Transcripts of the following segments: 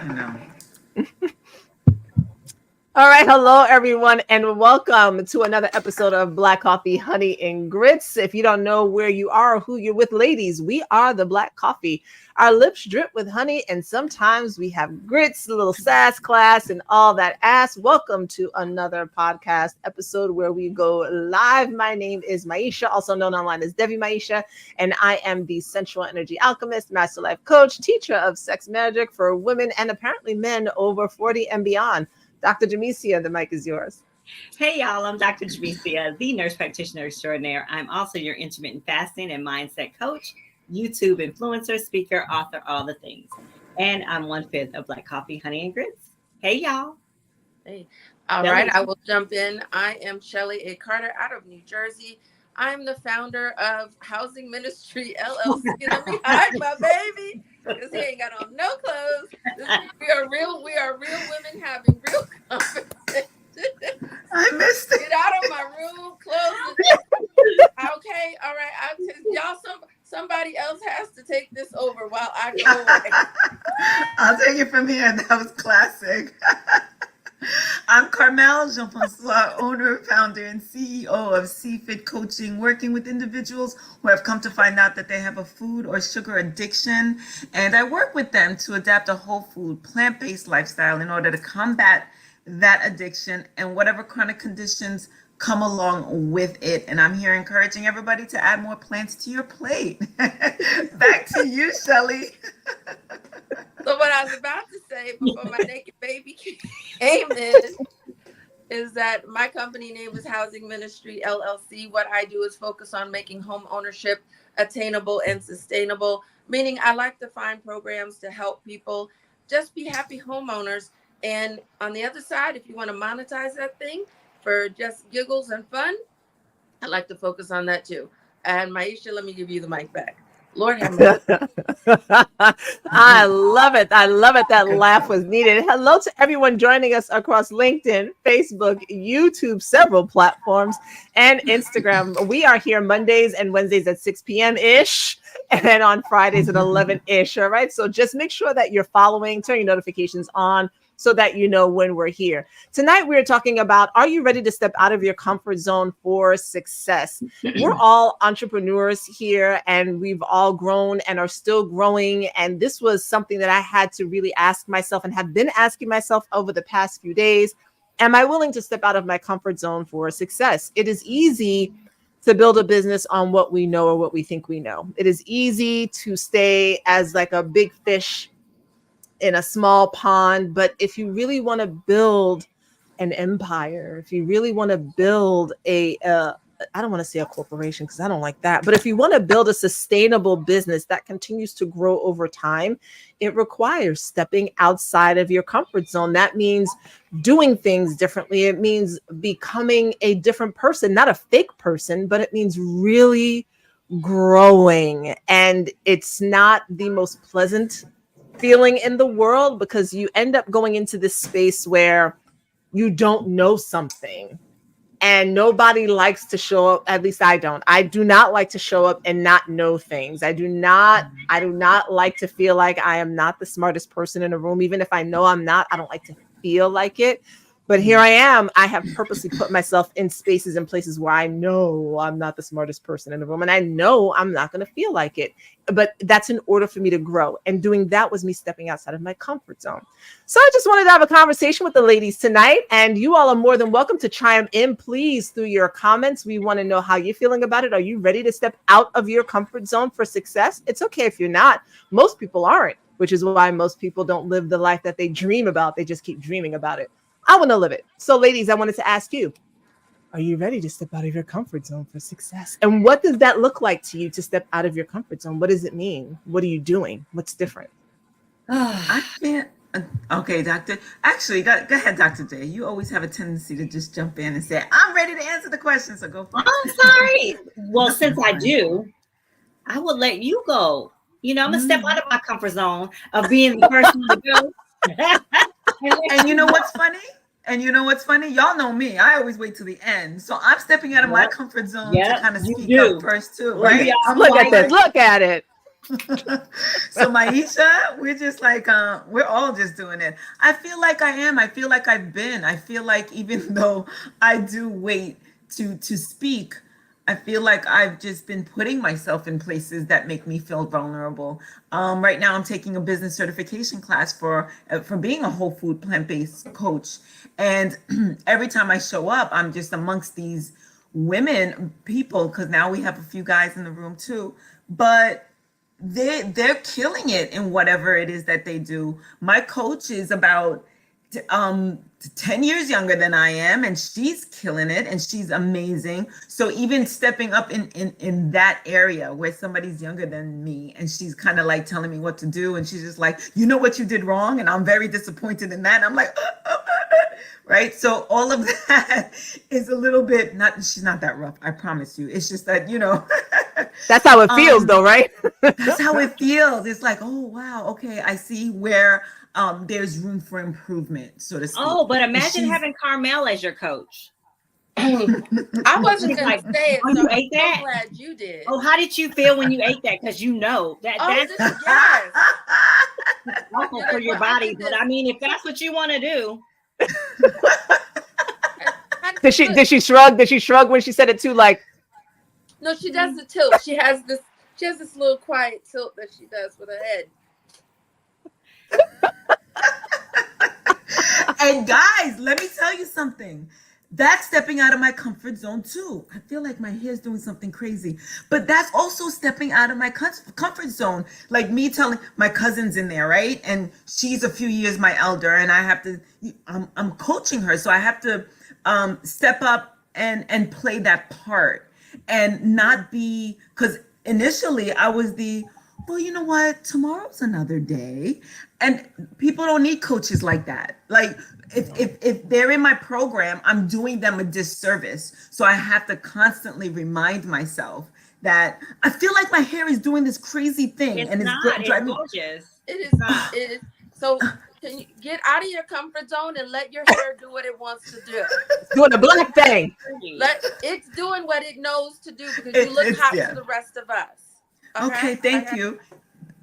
I know. All right, hello everyone, and welcome to another episode of Black Coffee, Honey, and Grits. If you don't know where you are or who you're with, ladies, we are the Black Coffee. Our lips drip with honey, and sometimes we have grits, a little sass class, and all that ass. Welcome to another podcast episode where we go live. My name is Maisha, also known online as Devi Maisha, and I am the sensual energy alchemist, master life coach, teacher of sex magic for women and apparently men over 40 and beyond. Dr. Jamesia, the mic is yours. Hey, y'all, I'm Dr. Jamesia, the nurse practitioner extraordinaire. I'm also your intermittent fasting and mindset coach, YouTube influencer, speaker, author, all the things. And I'm 1/5 of Black Coffee, Honey, and Grits. Hey, y'all. Hey. All right, I will jump in. I am Shelly A. Carter out of New Jersey. I'm the founder of Housing Ministry LLC. Let me hide my baby because he ain't got on no clothes. We are real women having real conversations. I missed it. Get out of my room, close it. Okay, all right. Y'all, somebody else has to take this over while I go away. I'll take it from here. That was classic. I'm Carmel Jean-Francois, owner, founder, and CEO of CFIT Coaching, working with individuals who have come to find out that they have a food or sugar addiction. And I work with them to adapt a whole food, plant-based lifestyle in order to combat that addiction and whatever chronic conditions come along with it. And I'm here encouraging everybody to add more plants to your plate. Back to you, Shelly. So what I was about to say before my naked baby came in is that my company name is Housing Ministry LLC. What I do is focus on making home ownership attainable and sustainable, meaning I like to find programs to help people just be happy homeowners. And on the other side, if you want to monetize that thing for just giggles and fun, I like to focus on that too. And Maisha, let me give you the mic back. Lord have mercy. I love it. I love it. That laugh was needed. Hello to everyone joining us across LinkedIn, Facebook, YouTube, several platforms, and Instagram. We are here Mondays and Wednesdays at 6 p.m.-ish, and on Fridays at 11-ish. All right. So just make sure that you're following, turn your notifications on, so that you know when we're here. Tonight, we're talking about, are you ready to step out of your comfort zone for success? We're all entrepreneurs here, and we've all grown and are still growing. And this was something that I had to really ask myself and have been asking myself over the past few days. Am I willing to step out of my comfort zone for success? It is easy to build a business on what we know or what we think we know. It is easy to stay as like a big fish in a small pond. But if you really want to build an empire, if you really want to build I don't want to say a corporation because I don't like that, but if you want to build a sustainable business that continues to grow over time, it requires stepping outside of your comfort zone. That means doing things differently. It means becoming a different person, not a fake person, but it means really growing. And it's not the most pleasant feeling in the world because you end up going into this space where you don't know something and nobody likes to show up. At least I don't. I do not like to show up and not know things. I do not like to feel like I am not the smartest person in a room. Even if I know I'm not, I don't like to feel like it. But here I am. I have purposely put myself in spaces and places where I know I'm not the smartest person in the room. And I know I'm not going to feel like it. But that's in order for me to grow. And doing that was me stepping outside of my comfort zone. So I just wanted to have a conversation with the ladies tonight. And you all are more than welcome to chime in, please, through your comments. We want to know how you're feeling about it. Are you ready to step out of your comfort zone for success? It's okay if you're not. Most people aren't, which is why most people don't live the life that they dream about. They just keep dreaming about it. I want to live it. So ladies, I wanted to ask you, are you ready to step out of your comfort zone for success? And what does that look like to you to step out of your comfort zone? What does it mean? What are you doing? What's different? I can't. Okay, Doctor. Actually, go ahead, Dr. J. You always have a tendency to just jump in and say, I'm ready to answer the question, so go for it. I'm sorry. Well, since I do, I will let you go. You know, I'm going to step out of my comfort zone of being the person to go. And you know what's funny? Y'all know me. I always wait till the end. So I'm stepping out of my comfort zone to kind of speak up first too, right? Look at this. Look at it. So Maisha, we're just like we're all just doing it. I feel like I am. I feel like I've been. I feel like even though I do wait to speak, I feel like I've just been putting myself in places that make me feel vulnerable. Right now, I'm taking a business certification class for being a whole food plant-based coach, and every time I show up, I'm just amongst these women people because now we have a few guys in the room too, but they're killing it in whatever it is that they do. My coach is about um 10 years younger than I am, and she's killing it and she's amazing. So even stepping up in that area where somebody's younger than me and she's kind of like telling me what to do, and she's just like, you know what you did wrong, and I'm very disappointed in that. And I'm like, right? So all of that is a little bit not, she's not that rough, I promise you. It's just that, That's how it feels, though, right? that's how it feels. It's like, oh wow, okay, I see where there's room for improvement, so to speak. Oh, but imagine She's- having Carmel as your coach. I wasn't gonna Like, say it, oh, so you I'm ate so that? glad you did. Oh, how did you feel when you ate that? Because Oh, that's yes. awful for your body. But I mean, if that's what you want to do, Did she shrug? Did she shrug when she said it too? Like, No, she does the tilt. She has this little quiet tilt that she does with her head. And guys, let me tell you something. That's stepping out of my comfort zone too. I feel like my hair's doing something crazy, but that's also stepping out of my comfort zone. Like me telling my cousin's in there, right? And she's a few years my elder, and I have to. I'm coaching her, so I have to step up and play that part, and not be, because initially I was well, you know what? Tomorrow's another day. And people don't need coaches like that. Like if they're in my program, I'm doing them a disservice. So I have to constantly remind myself that I feel like my hair is doing this crazy thing. it's and not. it's driving. It's gorgeous. It is not. It is. So can you get out of your comfort zone and let your hair do what it wants to do? doing the black thing. It's doing what it knows to do because you look hot to the rest of us. Okay, thank you.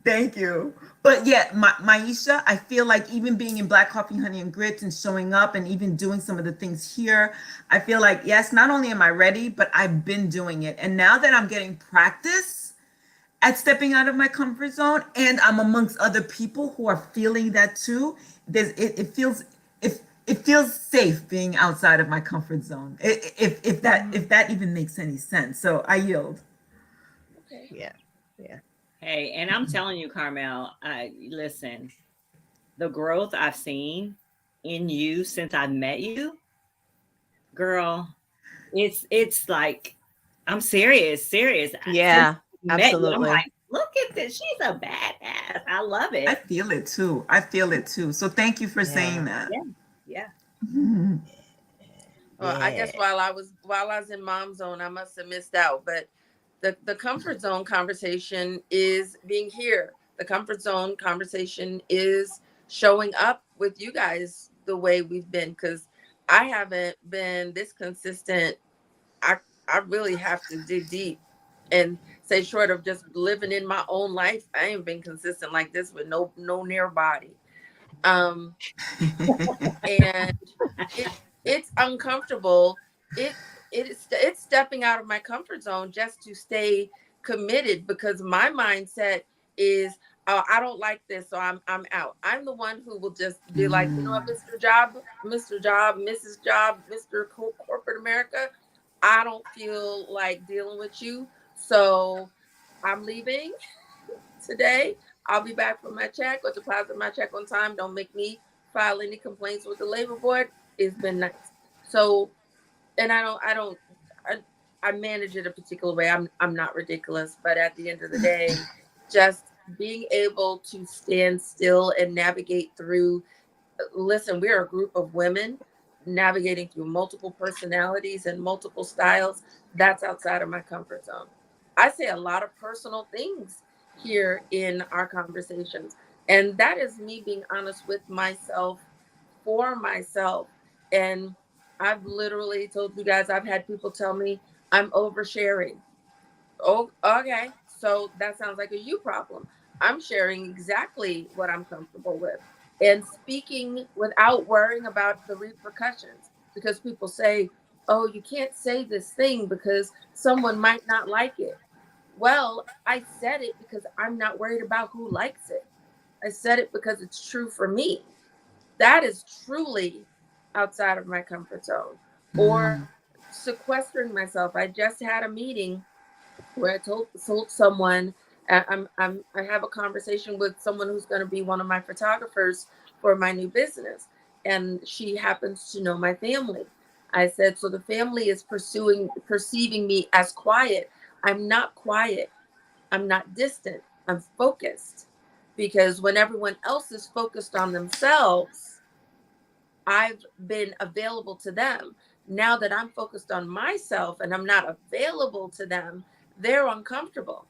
Thank you. But yeah, Maisha, I feel like even being in Black Coffee, Honey, and Grits and showing up and even doing some of the things here, I feel like, yes, not only am I ready, but I've been doing it. And now that I'm getting practice at stepping out of my comfort zone, and I'm amongst other people who are feeling that too, it feels safe being outside of my comfort zone. If that even makes any sense. So I yield. Okay. Yeah. Hey, and I'm telling you, Carmel, listen, the growth I've seen in you since I've met you, girl, it's like, I'm serious. Yeah, Since I met you, absolutely. I'm like, look at this. She's a badass. I love it. I feel it too. So thank you for saying that. Yeah. Mhm. Well, I guess while I was in mom zone, I must have missed out. But the comfort zone conversation is being here. The comfort zone conversation is showing up with you guys the way we've been, because I haven't been this consistent. I really have to dig deep and say, short of just living in my own life, I ain't been consistent like this with no near body. And it's uncomfortable. It's stepping out of my comfort zone just to stay committed, because my mindset is, oh, I don't like this, so I'm out. I'm the one who will just be like, you know what, Mr. Job, Mrs. Job, Mr. Corporate America, I don't feel like dealing with you, so I'm leaving today. I'll be back for my check or deposit my check on time. Don't make me file any complaints with the labor board. It's been nice. So, and I manage it a particular way. I'm not ridiculous, but at the end of the day, just being able to stand still and navigate through. Listen, we're a group of women navigating through multiple personalities and multiple styles. That's outside of my comfort zone. I say a lot of personal things here in our conversations, and that is me being honest with myself, for myself. And I've literally told you guys, I've had people tell me I'm oversharing. Oh, okay. So that sounds like a you problem. I'm sharing exactly what I'm comfortable with and speaking without worrying about the repercussions, because people say, oh, you can't say this thing because someone might not like it. Well, I said it because I'm not worried about who likes it. I said it because it's true for me. That is truly outside of my comfort zone. Or sequestering myself. I just had a meeting where I told someone, I have a conversation with someone who's going to be one of my photographers for my new business, and she happens to know my family. I said, so the family is perceiving me as quiet. I'm not quiet. I'm not distant. I'm focused, because when everyone else is focused on themselves, I've been available to them. Now that I'm focused on myself and I'm not available to them, they're uncomfortable.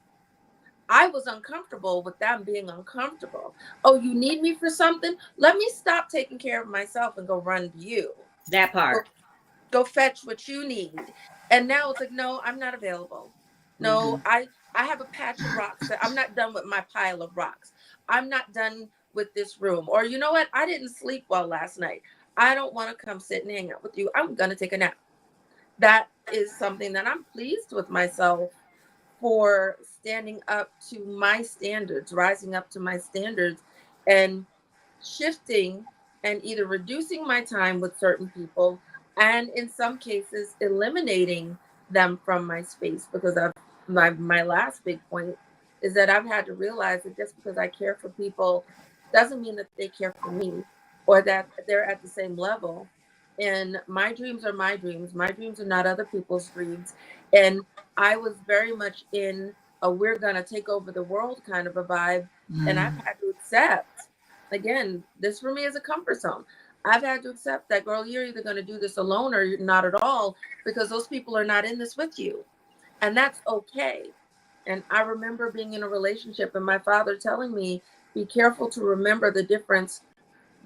I was uncomfortable with them being uncomfortable. Oh, you need me for something? Let me stop taking care of myself and go run to you. That part. Go fetch what you need. And now it's like, no, I'm not available. No, I have a patch of rocks. I'm not done with my pile of rocks. I'm not done with this room. Or you know what? I didn't sleep well last night. I don't want to come sit and hang out with you. I'm going to take a nap. That is something that I'm pleased with myself for standing up to my standards, rising up to my standards, and shifting and either reducing my time with certain people, and in some cases eliminating them from my space. Because of my last big point is that I've had to realize that just because I care for people doesn't mean that they care for me or that they're at the same level. And my dreams are my dreams. My dreams are not other people's dreams. And I was very much in a we're going to take over the world kind of a vibe. And I've had to accept, again, this for me is a comfort zone. I've had to accept that, girl, you're either going to do this alone or you're not at all, because those people are not in this with you. And that's okay. And I remember being in a relationship and my father telling me, be careful to remember the difference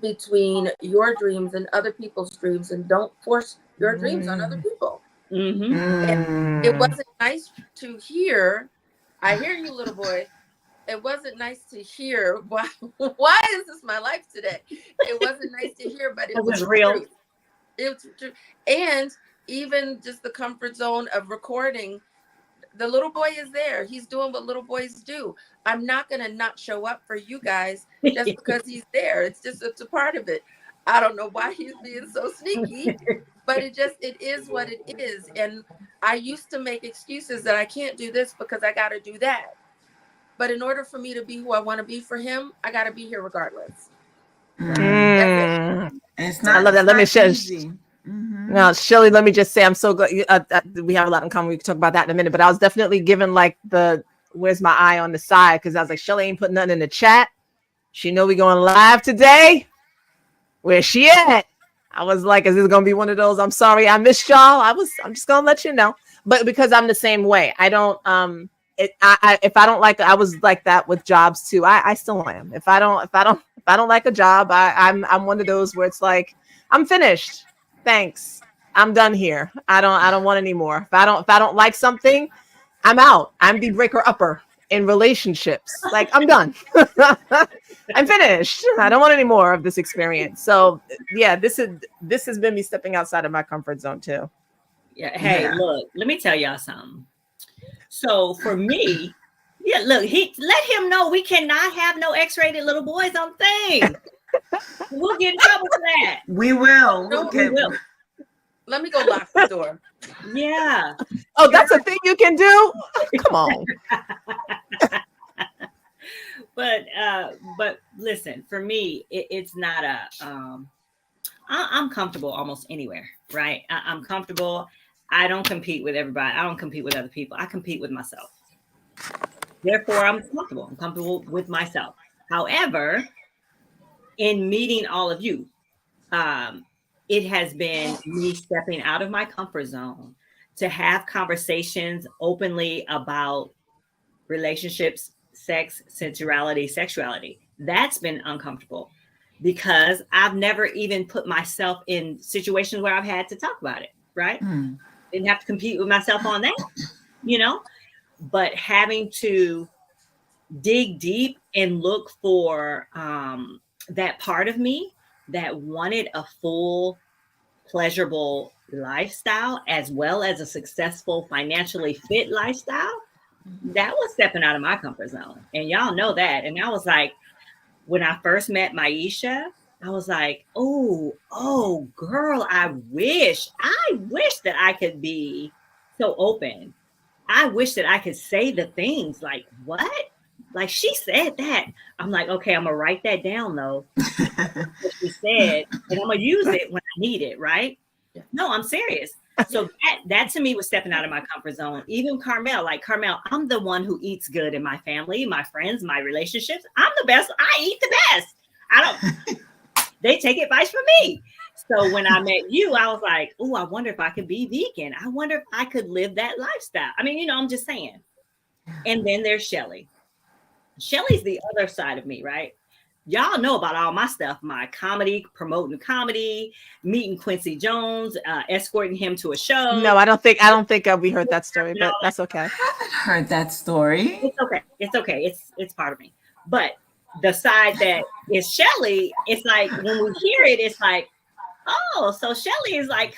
between your dreams and other people's dreams, and don't force your dreams on other people. And it wasn't nice to hear. I hear you, little boy. It wasn't nice to hear. Why is this my life today? It wasn't nice to hear, but it was real. true. It was true. And even just the comfort zone of recording, the little boy is there. He's doing what little boys do. I'm not going to not show up for you guys just because he's there. It's a part of it. I don't know why he's being so sneaky, but it is what it is. And I used to make excuses that I can't do this because I got to do that. But in order for me to be who I want to be for him, I got to be here regardless. It's not, I love that. Let me share. easy. Now, Shelly, let me just say, I'm so glad we have a lot in common. We can talk about that in a minute, but I was definitely given like where's my eye on the side? Because I was like, Shelly ain't putting nothing in the chat. She know we going live today. Where's she at? I was like, is this going to be one of those? I'm sorry, I missed y'all. I'm just going to let you know. But because I'm the same way, I don't, if I don't like, I was like that with jobs too. I still am. If I don't like a job, I'm one of those where it's like, I'm finished. Thanks. I'm done here. I don't want any more. If I don't like something, I'm out. I'm the breaker upper in relationships. Like, I'm done. I'm finished. I don't want any more of this experience. So yeah, this has been me stepping outside of my comfort zone too. Yeah. Hey, look, let me tell y'all something. So for me, yeah, look, let him know we cannot have no X-rated little boys on thing. We'll get in trouble for that. We will. We will. Let me go lock the door. Yeah. Oh, that's a thing you can do? Come on. But listen, for me, it's not I'm comfortable almost anywhere, right? I'm comfortable. I don't compete with everybody. I don't compete with other people. I compete with myself. Therefore, I'm comfortable. I'm comfortable with myself. However, in meeting all of you, it has been me stepping out of my comfort zone to have conversations openly about relationships, sex, sensuality, sexuality. That's been uncomfortable because I've never even put myself in situations where I've had to talk about it, right? Didn't have to compete with myself on that, you know? but having to dig deep and look for that part of me that wanted a full, pleasurable lifestyle as well as a successful, financially fit lifestyle, that was stepping out of my comfort zone. And y'all know that. And I was like, when I first met Maisha, I was like, oh, girl, I wish that I could be so open. I wish that I could say the things like, what? Like she said that. I'm like, okay, I'm gonna write that down though. What she said, and I'm gonna use it when I need it, right? No, I'm serious. So that to me was stepping out of my comfort zone. Even Carmel, I'm the one who eats good in my family, my friends, my relationships. I'm the best. I eat the best. They take advice from me. So when I met you, I was like, I wonder if I could be vegan. I wonder if I could live that lifestyle. I mean, I'm just saying. And then there's Shelly. Shelly's the other side of me, right? Y'all know about all my stuff, my comedy, promoting comedy, meeting Quincy Jones, escorting him to a show. No, I don't think we heard that story, but that's okay. I haven't heard that story. It's okay. It's part of me. But the side that is Shelly, it's like when we hear it, it's like, oh, so Shelly is like,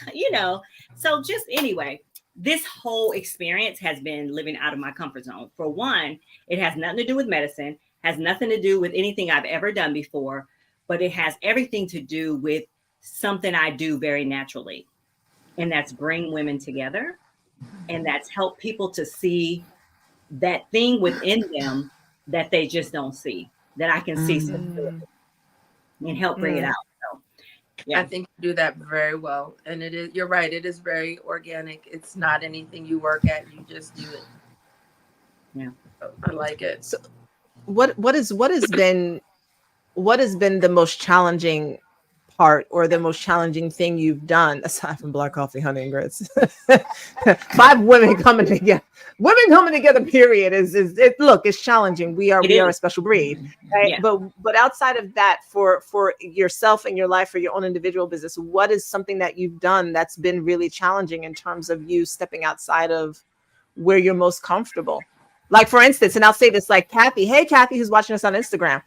so just anyway, this whole experience has been living out of my comfort zone. For one, it has nothing to do with medicine, has nothing to do with anything I've ever done before, but it has everything to do with something I do very naturally. And that's bring women together. And that's help people to see that thing within them that they just don't see, that I can see and help bring it out. So, yeah. I think you do that very well. And you're right. It is very organic. It's not anything you work at. You just do it. Yeah. So I like it. So what has been the most challenging part or the most challenging thing you've done aside from Black Coffee, Honey and Grits? 5 women coming together. Women coming together, period, it's challenging. We are a special breed, right? Yeah. But outside of that, for yourself and your life, for your own individual business, what is something that you've done that's been really challenging in terms of you stepping outside of where you're most comfortable? Like, for instance, and I'll say this, like Kathy, hey, Kathy, who's watching us on Instagram,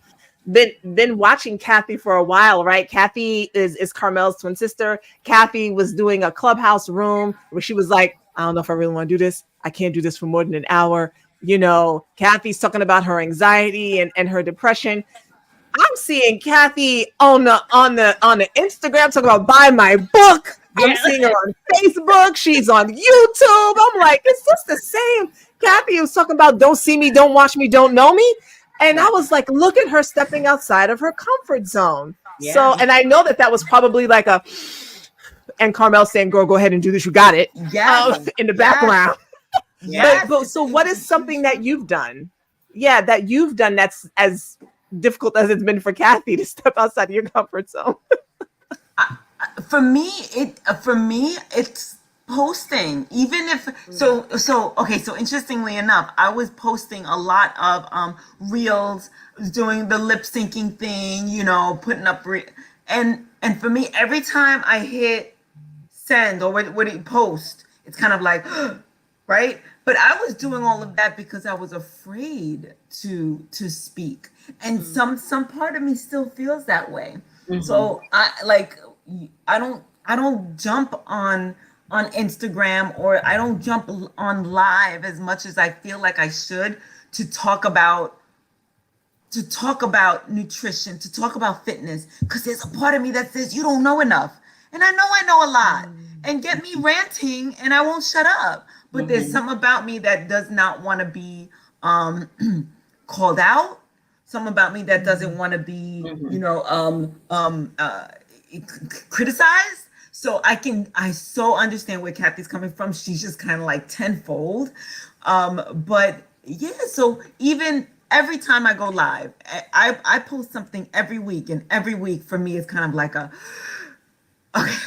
been watching Kathy for a while, right? Kathy is Carmel's twin sister. Kathy was doing a Clubhouse room where she was like, I don't know if I really want to do this. I can't do this for more than an hour. Kathy's talking about her anxiety and her depression. I'm seeing Kathy on the Instagram talking about buy my book. I'm seeing her on Facebook. She's on YouTube. I'm like, it's just the same. Kathy was talking about don't see me, don't watch me, don't know me. And I was like, look at her stepping outside of her comfort zone. Yeah. So, and I know that was probably like and Carmel saying, girl, go ahead and do this. You got it. Yes. In the background. Yes. But so what is something that you've done? Yeah, that you've done that's as difficult as it's been for Kathy to step outside of your comfort zone? For me, it's posting. Even if so interestingly enough, I was posting a lot of reels, doing the lip syncing thing, putting up and for me, every time I hit send or what it post, it's kind of like right. But I was doing all of that because I was afraid to speak, and some part of me still feels that way. So I don't jump on Instagram, or I don't jump on live as much as I feel like I should to talk about nutrition, to talk about fitness, because there's a part of me that says you don't know enough, and I know a lot, and get me ranting and I won't shut up. But there's something about me that does not want to be called out. Something about me that doesn't want to be, criticized. So I so understand where Kathy's coming from. She's just kind of like tenfold. But yeah, so even every time I go live, I post something every week, and every week for me is kind of like okay,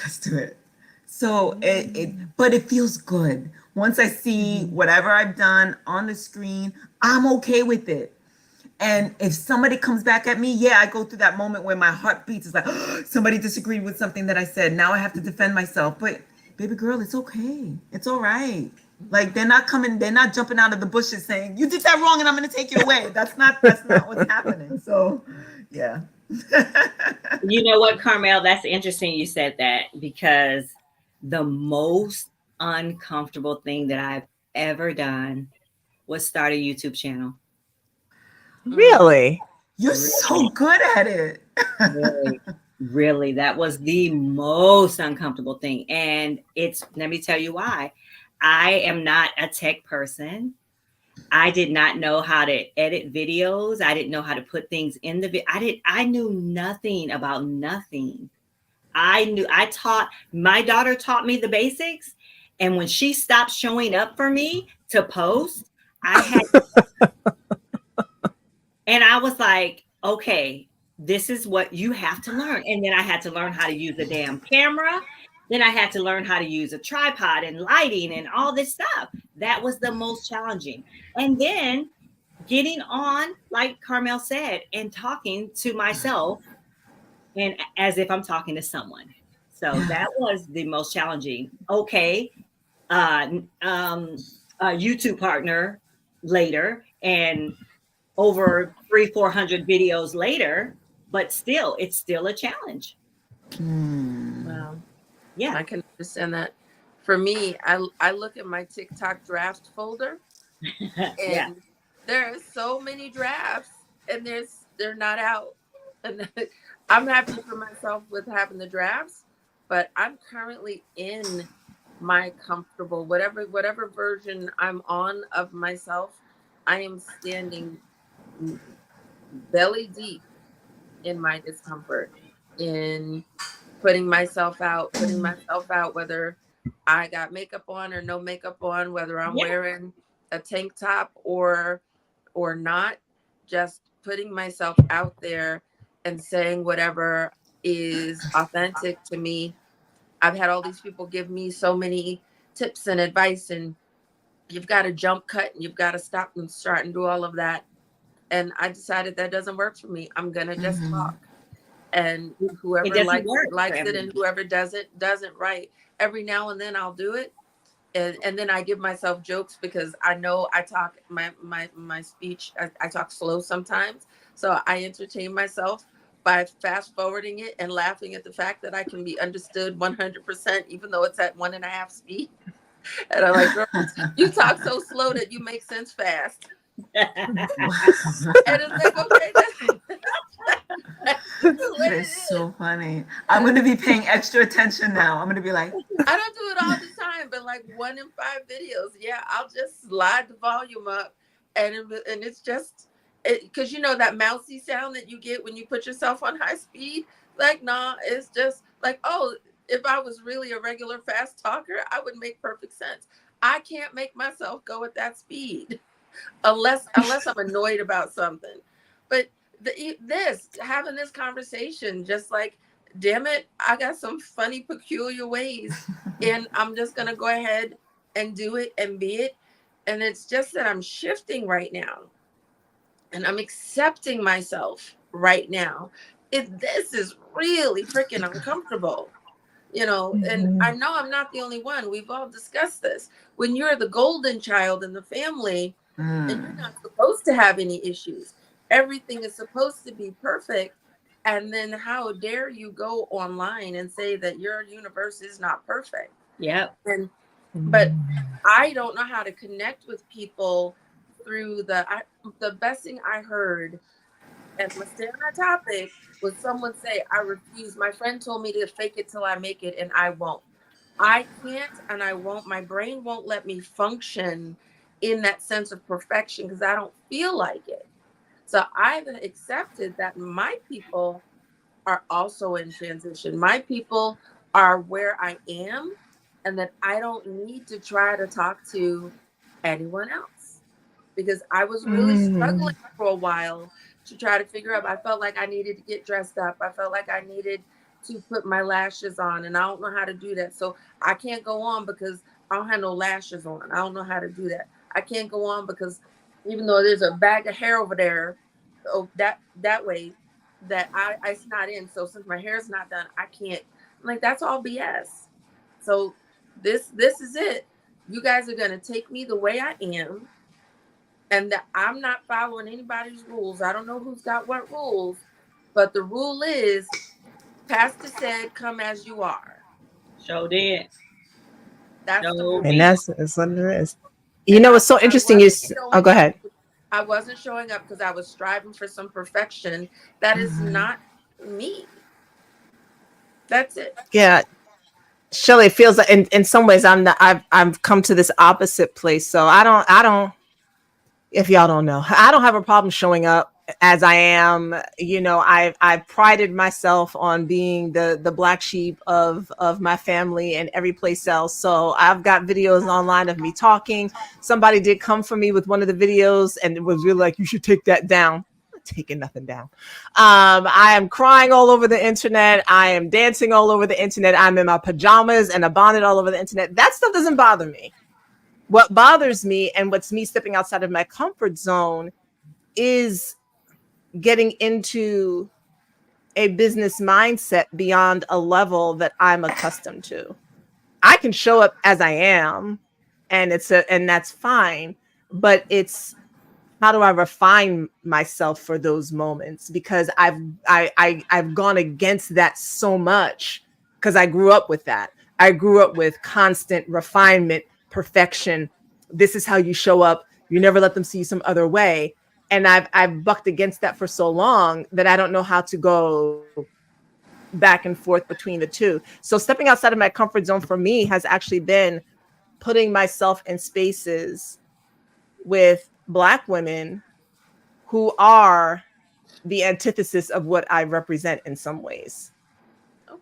let's do it. So but it feels good. Once I see whatever I've done on the screen, I'm okay with it. And if somebody comes back at me, I go through that moment where my heart beats. It's like, somebody disagreed with something that I said. Now I have to defend myself. But baby girl, it's okay. It's all right. Like they're not jumping out of the bushes saying, you did that wrong and I'm gonna take you away. That's not what's happening. So yeah. You know what, Carmel? That's interesting you said that, because the most uncomfortable thing that I've ever done was start a YouTube channel. Really? You're so good at it. Really, really, that was the most uncomfortable thing. And let me tell you why. I am not a tech person. I did not know how to edit videos. I didn't know how to put things in I knew nothing about nothing. My daughter taught me the basics. And when she stopped showing up for me to post, and I was like, okay, this is what you have to learn. And then I had to learn how to use the damn camera. Then I had to learn how to use a tripod and lighting and all this stuff. That was the most challenging. And then getting on, like Carmel said, and talking to myself and as if I'm talking to someone. So that was the most challenging. Okay. YouTube partner later, and over 300-400 videos later, but still, it's still a challenge. Wow. Yeah. I can understand that. For me, I look at my TikTok draft folder and Yeah. there are so many drafts and they're not out. And I'm happy for myself with having the drafts, but I'm currently in my comfortable whatever version I'm on of myself. I am standing belly deep in my discomfort, in putting myself out, whether I got makeup on or no makeup on, whether I'm wearing a tank top or not, just putting myself out there and saying whatever is authentic to me. I've had all these people give me so many tips and advice, and you've got to jump cut and you've got to stop and start and do all of that. And I decided that doesn't work for me. I'm gonna just talk, and whoever likes it, and whoever doesn't, right. Every now and then I'll do it, and then I give myself jokes because I know I talk my speech. I talk slow sometimes, so I entertain myself by fast forwarding it and laughing at the fact that I can be understood 100%, even though it's at 1.5 speed. And I'm like, girl, you talk so slow that you make sense fast. And it's like, okay, that is so funny. I'm going to be paying extra attention now. I'm going to be like, I don't do it all the time, but like 1 in 5 videos, yeah, I'll just slide the volume up, and it's just because you know that mousy sound that you get when you put yourself on high speed. Like, nah, it's just like, oh, if I was really a regular fast talker, I would make perfect sense. I can't make myself go at that speed unless I'm annoyed about something. But having this conversation, just like, damn it, I got some funny, peculiar ways, and I'm just gonna go ahead and do it and be it. And it's just that I'm shifting right now, and I'm accepting myself right now. This is really freaking uncomfortable, you know. And I know I'm not the only one. We've all discussed this. When you're the golden child in the family, and you're not supposed to have any issues, everything is supposed to be perfect. And then how dare you go online and say that your universe is not perfect? Yep. But I don't know how to connect with people through the best thing I heard, and let's stay on that topic, was someone say, I refuse. My friend told me to fake it till I make it, and I won't. I can't, and I won't. My brain won't let me function in that sense of perfection because I don't feel like it. So I've accepted that my people are also in transition. My people are where I am, and that I don't need to try to talk to anyone else, because I was really struggling for a while to try to figure out. I felt like I needed to get dressed up. I felt like I needed to put my lashes on, and I don't know how to do that. So I can't go on because I don't have no lashes on. I don't know how to do that. I can't go on because even though there's a bag of hair over there, that way, that it's not in. So since my hair is not done, I can't. I'm like, that's all BS. So This is it. You guys are gonna take me the way I am, and that I'm not following anybody's rules. I don't know who's got what rules, but the rule is, Pastor said, "Come as you are." Show did. That's the No. rule. And that's what it is. You know what's so interesting is, oh, go ahead. I wasn't showing up because I was striving for some perfection. That is not me. That's it. Yeah. Shelly, it feels like in some ways I've come to this opposite place. So I don't, if y'all don't know, I don't have a problem showing up as I am. You know, I've prided myself on being the black sheep of my family and every place else. So I've got videos online of me talking. Somebody did come for me with one of the videos and it was really like, you should take that down. I'm not taking nothing down. I am crying all over the internet. I am dancing all over the internet. I'm in my pajamas and a bonnet all over the internet. That stuff doesn't bother me. What bothers me and what's me stepping outside of my comfort zone is getting into a business mindset beyond a level that I'm accustomed to. I can show up as I am and that's fine, but it's how do I refine myself for those moments? Because I've gone against that so much because I grew up with that. I grew up with constant refinement, perfection. This is how you show up. You never let them see you some other way. And I've bucked against that for so long that I don't know how to go back and forth between the two. So stepping outside of my comfort zone for me has actually been putting myself in spaces with Black women who are the antithesis of what I represent in some ways.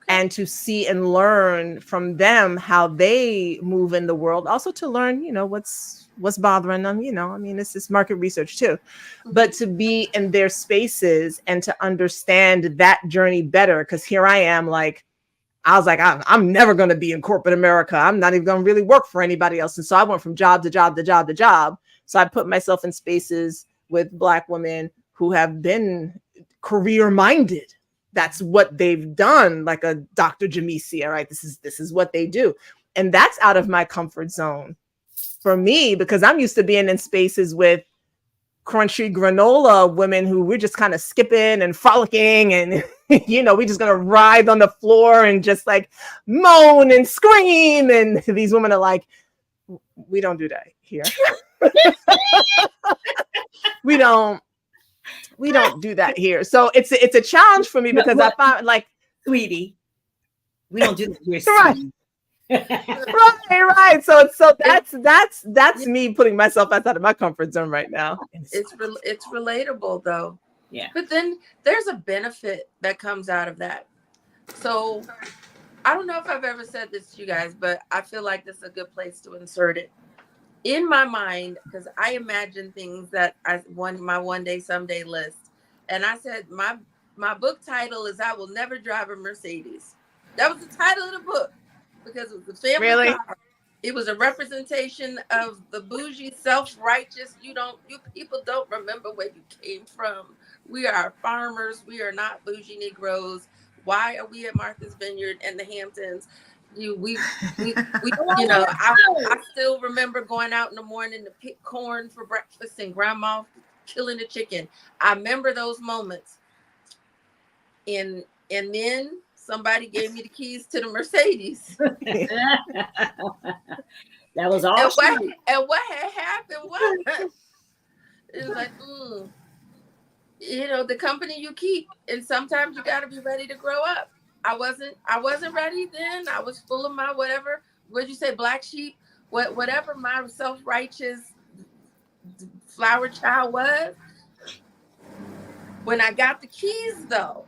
And to see and learn from them how they move in the world, also to learn, you know, what's bothering them, you know, I mean, this is market research too, but to be in their spaces and to understand that journey better. Cause here I am, like, I was like, I'm never going to be in corporate America. I'm not even going to really work for anybody else. And so I went from job to job to job to job. So I put myself in spaces with Black women who have been career minded. That's what they've done, like a Dr. Jamesia, right? This is what they do. And that's out of my comfort zone for me, because I'm used to being in spaces with crunchy granola women who we're just kind of skipping and frolicking and, you know, we just gonna ride on the floor and just like moan and scream. And these women are like, we don't do that here. We don't do that here. So it's a challenge for me because I find, like, sweetie, we don't do that here. Right. So that's me putting myself outside of my comfort zone right now. It's relatable though. Yeah. But then there's a benefit that comes out of that. So I don't know if I've ever said this to you guys, but I feel like this is a good place to insert it. In my mind, because I imagine things that my one day someday list. And I said my book title is I Will Never Drive a Mercedes. That was the title of the book because it was a family car. It was a representation of the bougie, self-righteous. You people don't remember where you came from. We are farmers. We are not bougie Negroes. Why are we at Martha's Vineyard and the Hamptons? We you know, I still remember going out in the morning to pick corn for breakfast and grandma killing the chicken. I remember those moments. And then somebody gave me the keys to the Mercedes. That was all. And what had happened was it was like, you know, the company you keep, and sometimes you got to be ready to grow up. I wasn't ready then. I was full of my whatever. What'd you say, black sheep? Whatever my self-righteous flower child was. When I got the keys, though.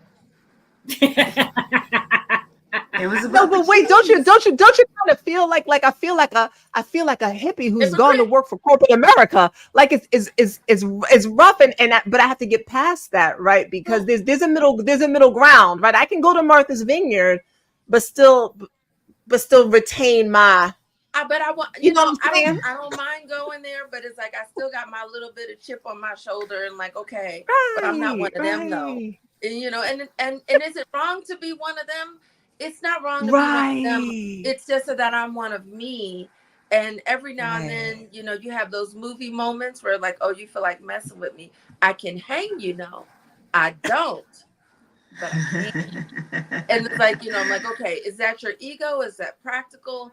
It was no, but wait, don't you kind of feel like I feel like a hippie who's gone to work for corporate America? Like it's rough but I have to get past that, right? Because there's a middle ground, right? I can go to Martha's Vineyard, but still retain my. But I want, you know, I don't mind going there, but it's like I still got my little bit of chip on my shoulder, and like, okay, but I'm not one of them though. And, you know, and is it wrong to be one of them? it's not wrong to be one of them. Right. It's just that I'm one of me. And every now and Right. then, you know, you have those movie moments where like, oh, you feel like messing with me. I can hang, you know. I don't, but I can. And it's like, you know, I'm like, okay, is that your ego? Is that practical?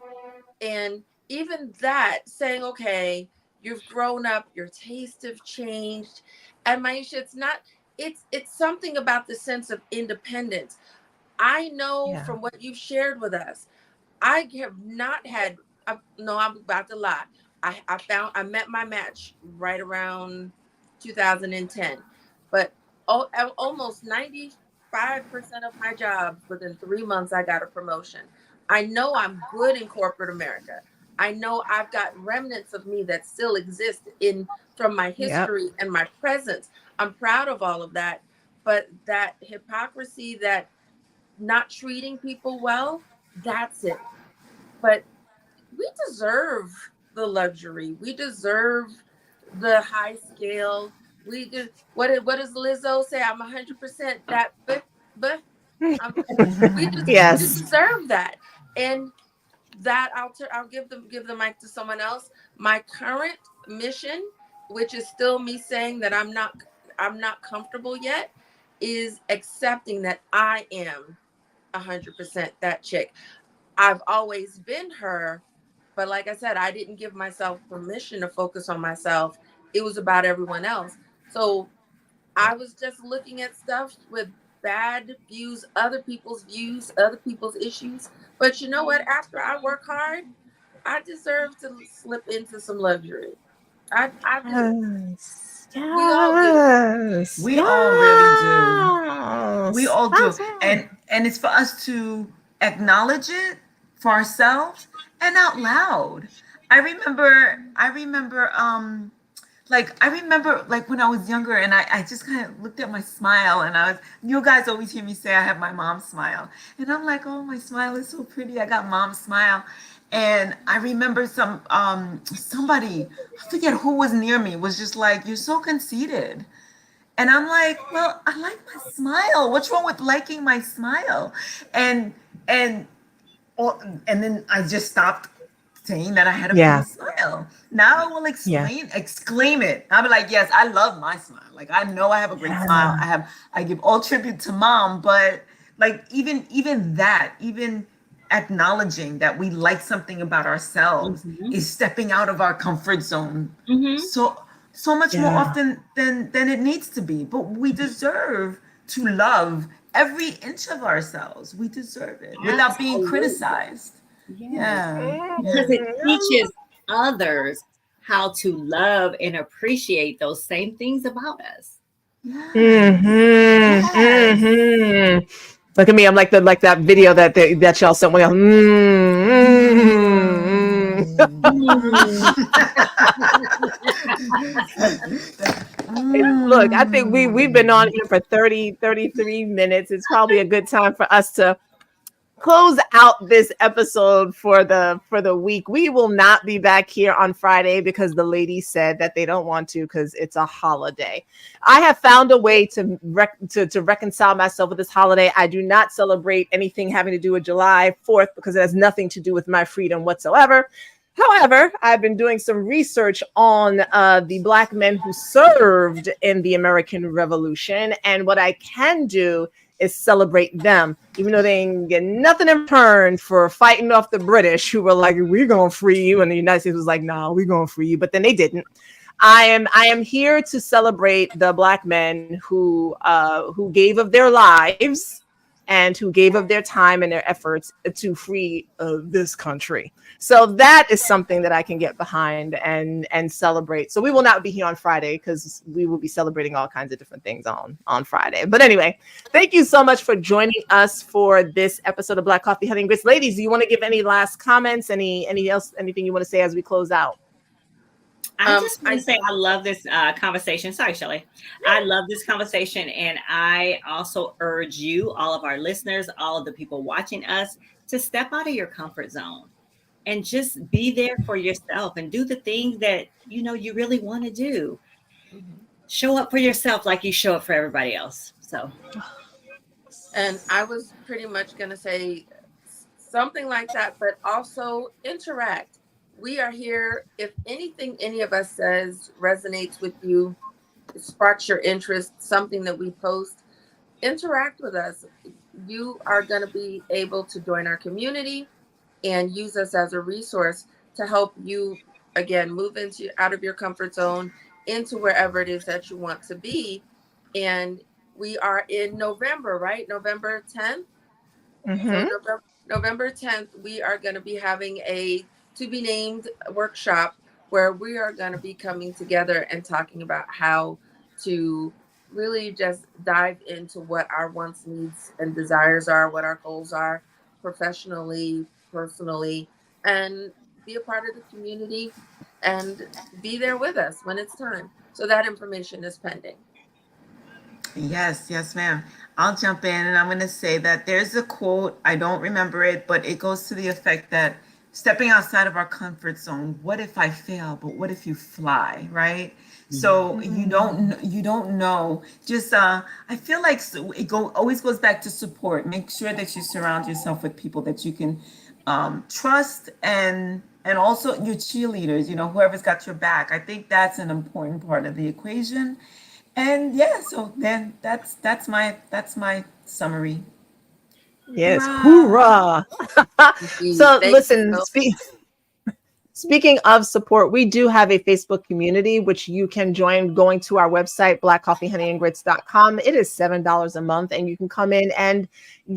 And even that, saying, okay, you've grown up, your tastes have changed. And Maisha, it's something about the sense of independence. I know Yeah. from what you've shared with us, I have not had, no, I'm about to lie. I met my match right around 2010, but almost 95% of my jobs within 3 months, I got a promotion. I know I'm good in corporate America. I know I've got remnants of me that still exist in from my Yep. history and my presence. I'm proud of all of that, but that hypocrisy, that not treating people well, that's it. But we deserve the luxury. We deserve the high scale. We do what does Lizzo say? I'm 100% that, but we Yes. deserve that. And that I'll give the mic to someone else. My current mission, which is still me saying that I'm not comfortable yet, is accepting that I am 100% that chick. I've always been her, but like I said, I didn't give myself permission to focus on myself. It was about everyone else. So I was just looking at stuff with bad views, other people's issues. But you know what? After I work hard, I deserve to slip into some luxury. I do. Yes. We all do. Yes. We all really do. We Yes. all do. That's right. And it's for us to acknowledge it for ourselves and out loud. I remember like when I was younger and I just kind of looked at my smile and you guys always hear me say I have my mom's smile. And I'm like, oh, my smile is so pretty. I got mom's smile. And I remember somebody, I forget who was near me, was just like, you're so conceited. And I'm like, well, I like my smile. What's wrong with liking my smile? And and and then I just stopped saying that I had a Yeah. pretty smile. Now I will Yeah. exclaim it. I'll be like, yes, I love my smile. Like I know I have a great smile. I give all tribute to mom, but like even that, even acknowledging that we like something about ourselves is stepping out of our comfort zone. So much more Yeah. often than it needs to be. But we deserve to love every inch of ourselves. We deserve it without being Absolutely. criticized. Yes. Yeah. Because it teaches others how to love and appreciate those same things about us. Mm-hmm. Yes. Mm-hmm. Look at me. I'm like that video that y'all sent me. Look, I think we've been on here for 33 minutes. It's probably a good time for us to close out this episode for the week. We will not be back here on Friday because the ladies said that they don't want to because it's a holiday. I have found a way to reconcile myself with this holiday. I do not celebrate anything having to do with July 4th because it has nothing to do with my freedom whatsoever. However, I've been doing some research on the Black men who served in the American Revolution, and what I can do is celebrate them, even though they ain't get nothing in return for fighting off the British, who were like, "We're gonna free you," and the United States was like, "No, we're gonna free you," but then they didn't. I am here to celebrate the Black men who gave of their lives and who gave of their time and their efforts to free this country. So that is something that I can get behind and celebrate. So we will not be here on Friday because we will be celebrating all kinds of different things on Friday. But anyway, thank you so much for joining us for this episode of Black Coffee, Honey and Grits. Ladies, do you want to give any last comments? Anything you want to say as we close out? I just want to say I love this conversation. Sorry, Shelly. I love this conversation. And I also urge you, all of our listeners, all of the people watching us, to step out of your comfort zone and just be there for yourself and do the things that, you really want to do. Show up for yourself like you show up for everybody else. So. And I was pretty much going to say something like that, but also interact. We are here. If anything any of us says resonates with you, sparks your interest, something that we post, interact with us. You are going to be able to join our community and use us as a resource to help you, again, move into out of your comfort zone into wherever it is that you want to be. And we are in November, right? November 10th. So Mhm. November 10th, we are going to be having a to be named workshop where we are going to be coming together and talking about how to really just dive into what our wants, needs, and desires are, what our goals are professionally, personally, and be a part of the community and be there with us when it's time. So that information is pending. Yes, yes, ma'am. I'll jump in and I'm going to say that there's a quote, I don't remember it, but it goes to the effect that stepping outside of our comfort zone, what if I fail, but what if you fly, right? So you don't know. Just I feel like always goes back to support. Make sure that you surround yourself with people that you can trust and also your cheerleaders, you know, whoever's got your back. I think that's an important part of the equation. And yeah, so then that's my summary. Yes, Hurrah! hoorah. Indeed. So Thank you listen, so speaking of support, we do have a Facebook community, which you can join going to our website, blackcoffeehoneyandgrits.com. It is $7 a month, and you can come in and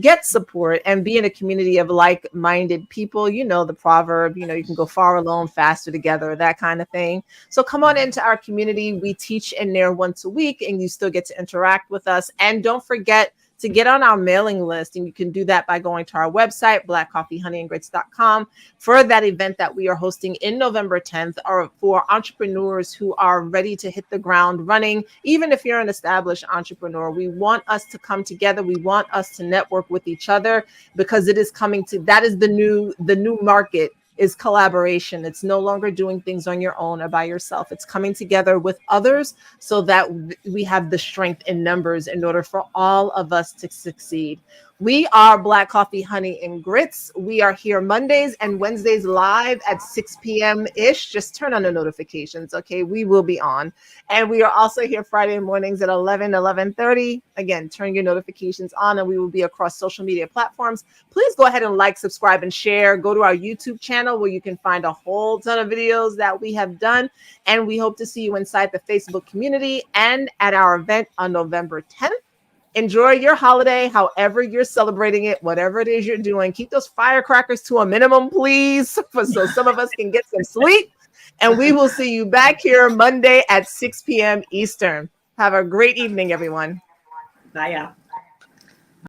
get support and be in a community of like-minded people. You know, the proverb, you know, you can go far alone, faster together, that kind of thing. So come on into our community. We teach in there once a week, and you still get to interact with us. And don't forget to get on our mailing list, and you can do that by going to our website, blackcoffeehoneyandgrits.com, for that event that we are hosting in November 10th, or for entrepreneurs who are ready to hit the ground running. Even if you're an established entrepreneur, we want us to come together. We want us to network with each other, because it is coming to, that is the new market, is collaboration. It's no longer doing things on your own or by yourself. It's coming together with others so that we have the strength in numbers in order for all of us to succeed. We are Black Coffee, Honey, and Grits. We are here Mondays and Wednesdays live at 6 p.m. ish. Just turn on the notifications, okay? We will be on. And we are also here Friday mornings at 11:30. Again, turn your notifications on, and we will be across social media platforms. Please go ahead and like, subscribe, and share. Go to our YouTube channel where you can find a whole ton of videos that we have done. And we hope to see you inside the Facebook community and at our event on November 10th. Enjoy your holiday, however you're celebrating it, whatever it is you're doing. Keep those firecrackers to a minimum, please, so some of us can get some sleep. And we will see you back here Monday at 6 p.m. Eastern. Have a great evening, everyone. Bye, y'all.